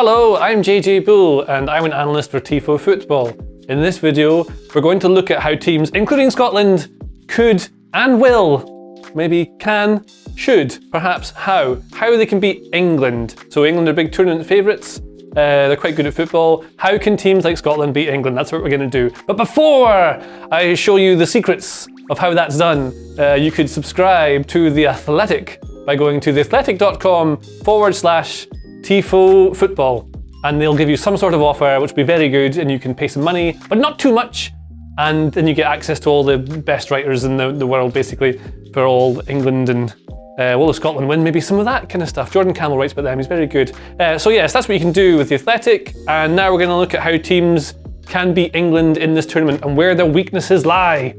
Hello, I'm JJ Bull and I'm an analyst for Tifo Football. In this video, we're going to look at how teams, including Scotland, could and will, maybe can, should, perhaps how they can beat England. So England are big tournament favourites. They're quite good at football. How can teams like Scotland beat England? That's what we're going to do. But before I show you the secrets of how that's done, you could subscribe to The Athletic by going to theathletic.com/Tifo Football. And they'll give you some sort of offer, which will be very good, and you can pay some money, but not too much. And then you get access to all the best writers in the world, basically, for all England and will Scotland win? Maybe some of that kind of stuff. Jordan Campbell writes about them, he's very good. So yes, that's what you can do with The Athletic. And now we're going to look at how teams can beat England in this tournament and where their weaknesses lie.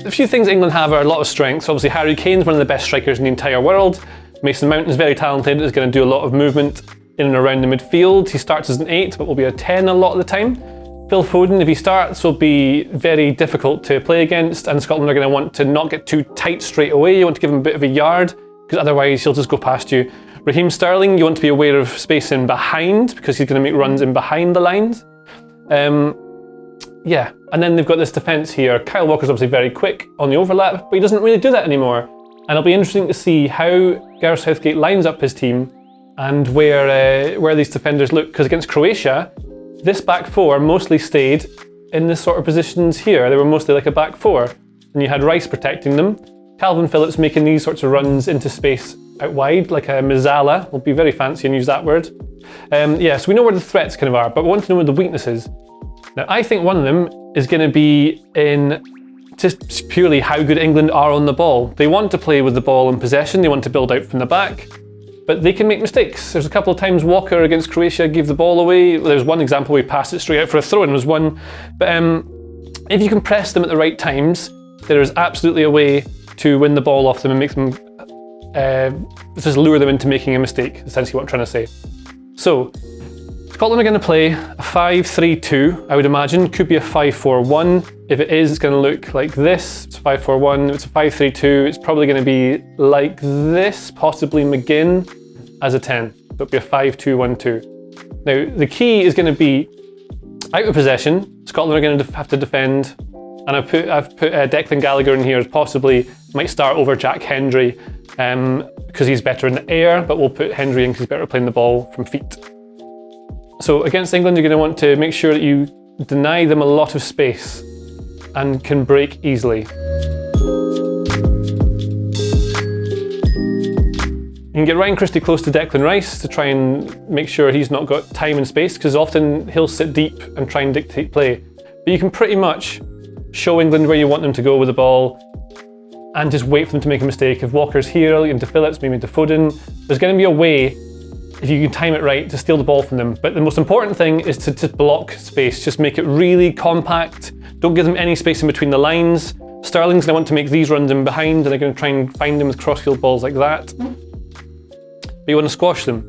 A few things England have are a lot of strengths. Obviously, Harry Kane's one of the best strikers in the entire world. Mason Mount is very talented, is going to do a lot of movement in and around the midfield. He starts as an 8, but will be a 10 a lot of the time. Phil Foden, if he starts, will be very difficult to play against, and Scotland are going to want to not get too tight straight away. You want to give him a bit of a yard, because otherwise he'll just go past you. Raheem Sterling, you want to be aware of space in behind, because he's going to make runs in behind the lines. Yeah, and then they've got this defence here. Kyle Walker's obviously very quick on the overlap, but he doesn't really do that anymore. And it'll be interesting to see how Gareth Southgate lines up his team and where these defenders look, because against Croatia, this back four mostly stayed in this sort of positions here. They were mostly like a back four, and you had Rice protecting them. Calvin Phillips making these sorts of runs into space out wide, like a Mazzala. We'll be very fancy and use that word. Yeah, so we know where the threats kind of are, but we want to know where the weakness is. Now, I think one of them is going to be in just purely how good England are on the ball. They want to play with the ball in possession, they want to build out from the back, but they can make mistakes. There's a couple of times Walker against Croatia gave the ball away. There's one example where he passed it straight out for a throw-in was one. But if you can press them at the right times, there is absolutely a way to win the ball off them and make them, just lure them into making a mistake, essentially what I'm trying to say. So, Scotland are going to play a 5-3-2, I would imagine. Could be a 5-4-1. If it is, it's going to look like this. It's 5-4-1. If it's a 5-3-2, it's probably going to be like this, possibly McGinn as a 10. So it'll be a 5-2-1-2. Now, the key is going to be out of possession. Scotland are going to have to defend. And I've put Declan Gallagher in here as possibly might start over Jack Hendry because he's better in the air, but we'll put Hendry in because he's better at playing the ball from feet. So against England, you're going to want to make sure that you deny them a lot of space and can break easily. You can get Ryan Christie close to Declan Rice to try and make sure he's not got time and space, because often he'll sit deep and try and dictate play. But you can pretty much show England where you want them to go with the ball and just wait for them to make a mistake. If Walker's here, into Phillips, maybe into Foden, there's going to be a way, if you can time it right, to steal the ball from them. But the most important thing is to just block space. Just make it really compact. Don't give them any space in between the lines. Sterling's going to want to make these runs in behind, and they're going to try and find them with crossfield balls like that. But you want to squash them.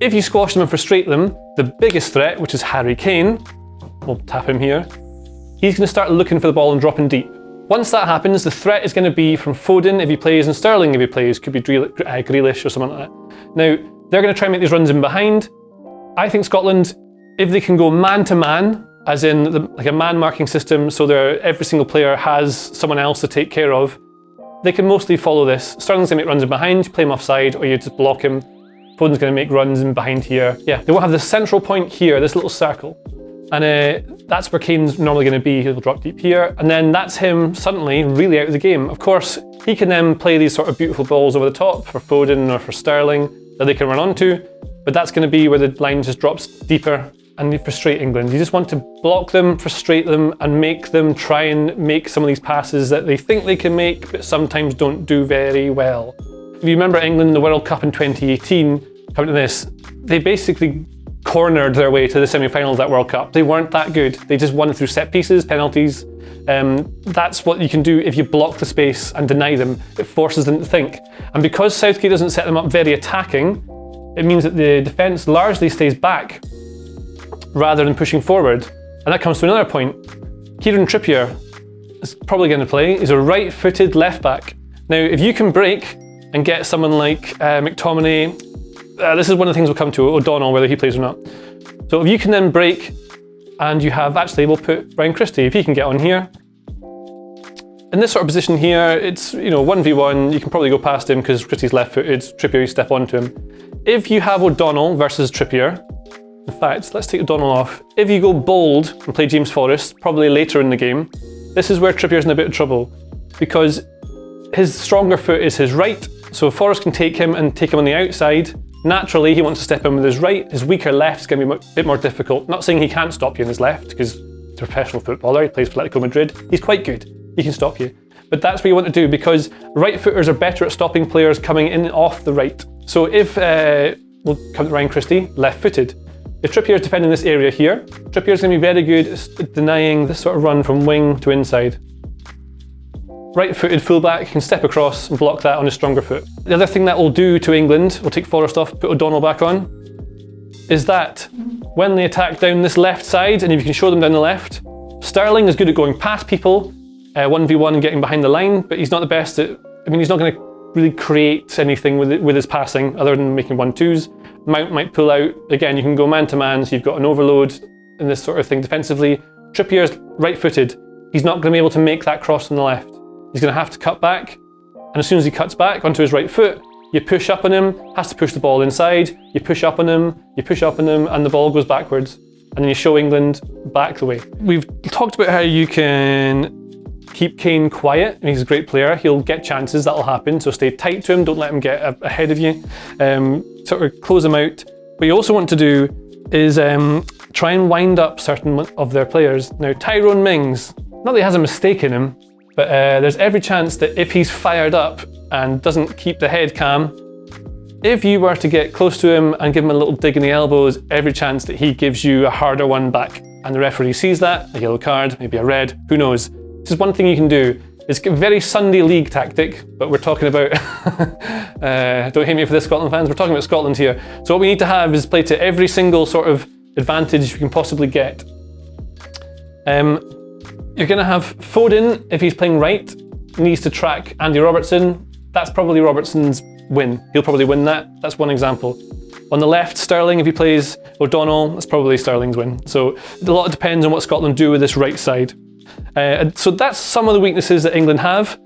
If you squash them and frustrate them, the biggest threat, which is Harry Kane, we'll tap him here, he's going to start looking for the ball and dropping deep. Once that happens, the threat is going to be from Foden if he plays, and Sterling if he plays. Could be Grealish or something like that. Now, they're going to try and make these runs in behind. I think Scotland, if they can go man-to-man, as in like a man-marking system, so every single player has someone else to take care of, they can mostly follow this. Sterling's going to make runs in behind, you play him offside, or you just block him. Foden's going to make runs in behind here. Yeah, they will have this central point here, this little circle. And that's where Kane's normally going to be. He'll drop deep here. And then that's him suddenly really out of the game. Of course, he can then play these sort of beautiful balls over the top for Foden or for Sterling that they can run onto, but that's going to be where the line just drops deeper and you frustrate England. You just want to block them, frustrate them, and make them try and make some of these passes that they think they can make, but sometimes don't do very well. If you remember England in the World Cup in 2018, coming to this, they basically cornered their way to the semi-finals of that World Cup. They weren't that good. They just won through set pieces, penalties. That's what you can do if you block the space and deny them. It forces them to think. And because Southgate doesn't set them up very attacking, it means that the defence largely stays back rather than pushing forward. And that comes to another point. Kieran Trippier is probably going to play. He's a right-footed left-back. Now, if you can break and and get someone like McTominay. This is one of the things we'll come to, O'Donnell, whether he plays or not. So if you can then break, and you have, actually, we'll put Ryan Christie, if he can get on here. In this sort of position here, it's 1v1, you can probably go past him because Christie's left-footed, Trippier, you step onto him. If you have O'Donnell versus Trippier, in fact, let's take O'Donnell off. If you go bold and play James Forrest, probably later in the game, this is where Trippier's in a bit of trouble because his stronger foot is his right, so Forrest can take him and take him on the outside. Naturally, he wants to step in with his right. His weaker left is going to be a bit more difficult. Not saying he can't stop you in his left, because he's a professional footballer, he plays for Atletico Madrid. He's quite good, he can stop you. But that's what you want to do, because right footers are better at stopping players coming in off the right. So if, we'll come to Ryan Christie, left-footed. If Trippier's defending this area here, Trippier's going to be very good at denying this sort of run from wing to inside. Right-footed fullback can step across and block that on his stronger foot. The other thing that will do to England, we'll take Forrest off, put O'Donnell back on, is that when they attack down this left side, and if you can show them down the left, Sterling is good at going past people, 1v1 and getting behind the line, but he's not the best at, he's not going to really create anything with his passing other than making 1-2s. Mount might pull out. Again, you can go man-to-man, so you've got an overload in this sort of thing defensively. Trippier's right-footed. He's not going to be able to make that cross on the left. He's going to have to cut back, and as soon as he cuts back onto his right foot, you push up on him, has to push the ball inside, you push up on him, you push up on him, and the ball goes backwards. And then you show England back the way. We've talked about how you can keep Kane quiet, and he's a great player. He'll get chances, that'll happen, so stay tight to him, don't let him get ahead of you. Sort of close him out. What you also want to do is try and wind up certain of their players. Now, Tyrone Mings, not that he has a mistake in him, but there's every chance that if he's fired up and doesn't keep the head calm, if you were to get close to him and give him a little dig in the elbows, every chance that he gives you a harder one back. And the referee sees that, a yellow card, maybe a red, who knows. This is one thing you can do. It's a very Sunday league tactic, but we're talking about, don't hate me for this, Scotland fans, we're talking about Scotland here. So what we need to have is play to every single sort of advantage you can possibly get. You're going to have Foden, if he's playing right, needs to track Andy Robertson. That's probably Robertson's win. He'll probably win that. That's one example. On the left, Sterling, if he plays O'Donnell, that's probably Sterling's win. So a lot depends on what Scotland do with this right side. So that's some of the weaknesses that England have.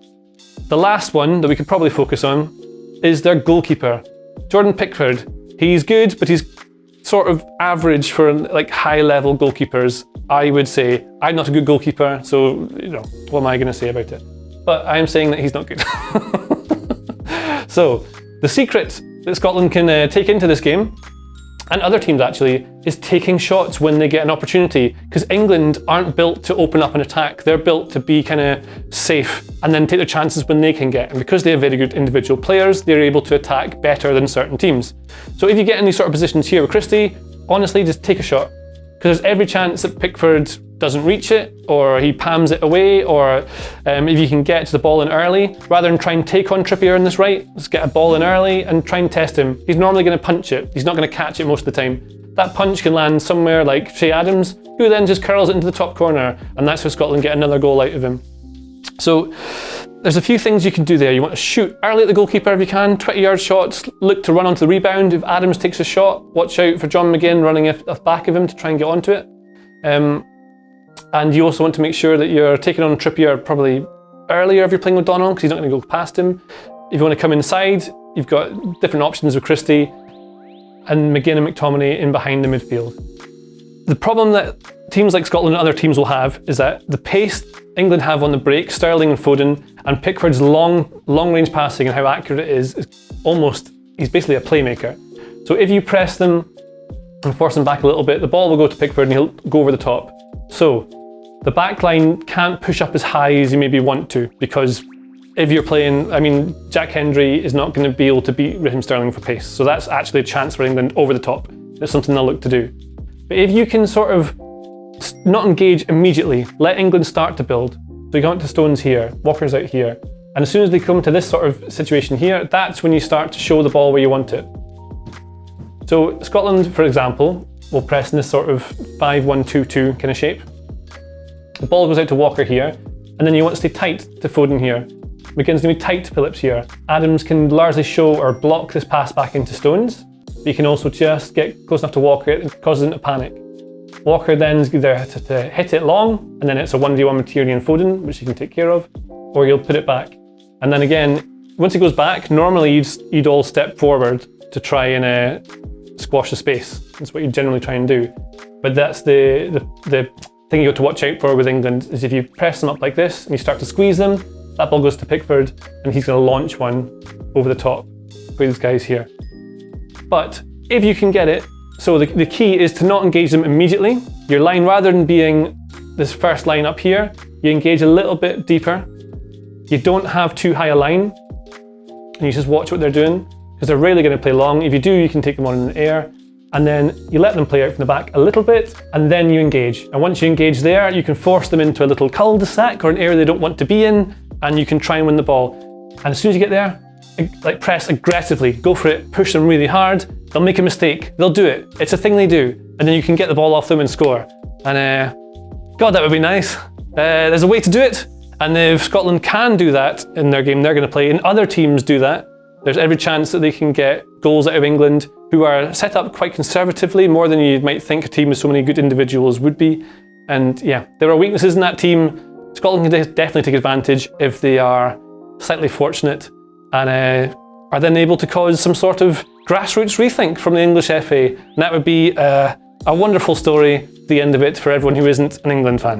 The last one that we could probably focus on is their goalkeeper. Jordan Pickford. He's good, but he's sort of average for like high-level goalkeepers. I would say I'm not a good goalkeeper, so what am I going to say about it? But I am saying that he's not good. So the secret that Scotland can take into this game, and other teams actually, is taking shots when they get an opportunity. Because England aren't built to open up an attack. They're built to be kind of safe and then take their chances when they can get. And because they have very good individual players, they're able to attack better than certain teams. So if you get in these sort of positions here with Christie, honestly, just take a shot. Because there's every chance that Pickford doesn't reach it, or he palms it away, or if you can get to the ball in early, rather than try and take on Trippier in this right, let's get a ball in early and try and test him. He's normally going to punch it. He's not going to catch it most of the time. That punch can land somewhere like Shea Adams, who then just curls it into the top corner, and that's how Scotland get another goal out of him. So there's a few things you can do there. You want to shoot early at the goalkeeper if you can, 20-yard shots, look to run onto the rebound. If Adams takes a shot, watch out for John McGinn running off back of him to try and get onto it. And you also want to make sure that you're taking on Trippier probably earlier if you're playing with O'Donnell, because he's not going to go past him. If you want to come inside, you've got different options with Christie and McGinn and McTominay in behind the midfield. The problem that teams like Scotland and other teams will have is that the pace England have on the break, Sterling and Foden, and Pickford's long-range passing and how accurate it is almost, he's basically a playmaker. So if you press them and force them back a little bit, the ball will go to Pickford and he'll go over the top. So the back line can't push up as high as you maybe want to, because if you're playing, Jack Hendry is not going to be able to beat Raheem Sterling for pace. So that's actually a chance for England over the top. That's something they'll look to do. But if you can sort of not engage immediately, let England start to build. So you come to Stones here, Walker's out here. And as soon as they come to this sort of situation here, that's when you start to show the ball where you want it. So Scotland, for example, will press in this sort of 5-1-2-2 kind of shape. The ball goes out to Walker here, and then you want to stay tight to Foden here. McGinn's going to be tight to Phillips here. Adams can largely show or block this pass back into Stones, but he can also just get close enough to Walker and cause him to panic. Walker then is either to hit it long, and then it's a 1v1 with Tierney and Foden, which he can take care of, or you'll put it back. And then again, once it goes back, normally you'd all step forward to try and squash the space. That's what you generally try and do. But that's the thing you got to watch out for with England, is if you press them up like this and you start to squeeze them, that ball goes to Pickford and he's going to launch one over the top with these guys here. But if you can get it, so the key is to not engage them immediately. Your line, rather than being this first line up here, you engage a little bit deeper. You don't have too high a line, and you just watch what they're doing, because they're rarely going to play long. If you do, you can take them on in the air, and then you let them play out from the back a little bit, and then you engage. And once you engage there, you can force them into a little cul-de-sac or an area they don't want to be in, and you can try and win the ball. And as soon as you get there, like press aggressively, go for it, push them really hard. They'll make a mistake, they'll do it. It's a thing they do, and then you can get the ball off them and score. And God, that would be nice. There's a way to do it, and if Scotland can do that in their game they're going to play, and other teams do that, there's every chance that they can get goals out of England, who are set up quite conservatively, more than you might think a team with so many good individuals would be. And yeah, there are weaknesses in that team. Scotland can definitely take advantage if they are slightly fortunate and are then able to cause some sort of grassroots rethink from the English FA. And that would be a wonderful story, the end of it, for everyone who isn't an England fan.